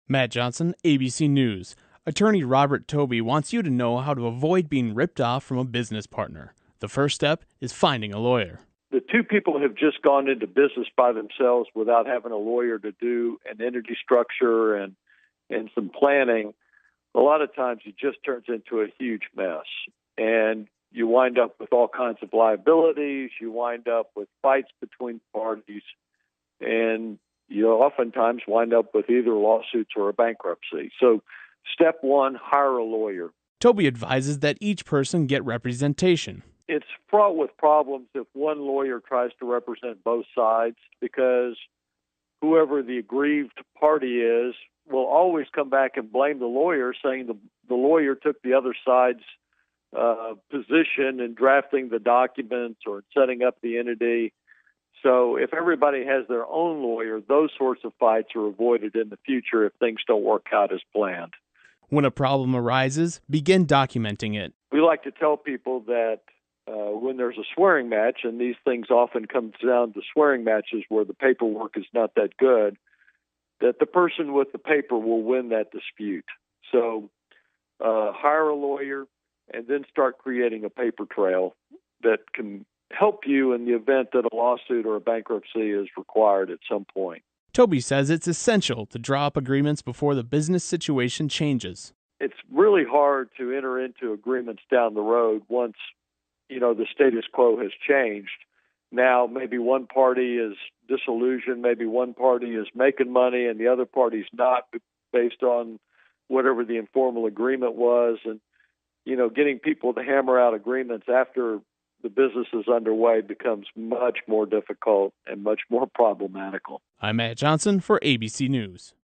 Matt Johnson, ABC News. Attorney Robert Tobey wants you to know how to avoid being ripped off from a business partner. The first step is finding a lawyer. The two people have just gone into business by themselves without having a lawyer to do an entity structure and some planning. A lot of times it just turns into a huge mess. And you wind up with all kinds of liabilities. You wind up with fights between parties. And you oftentimes wind up with either lawsuits or a bankruptcy. So step one, hire a lawyer. Tobey advises that each person get representation. It's fraught with problems if one lawyer tries to represent both sides, because whoever the aggrieved party is will always come back and blame the lawyer, saying the lawyer took the other side's position in drafting the documents or setting up the entity. So if everybody has their own lawyer, those sorts of fights are avoided in the future if things don't work out as planned. When a problem arises, begin documenting it. We like to tell people that when there's a swearing match, and these things often come down to swearing matches where the paperwork is not that good, that the person with the paper will win that dispute. So hire a lawyer and then start creating a paper trail that can help you in the event that a lawsuit or a bankruptcy is required at some point. Tobey says it's essential to draw up agreements before the business situation changes. It's really hard to enter into agreements down the road once, the status quo has changed. Now, maybe one party is disillusioned, maybe one party is making money and the other party's not, based on whatever the informal agreement was. And, getting people to hammer out agreements after the business is underway becomes much more difficult and much more problematical. I'm Matt Johnson for ABC News.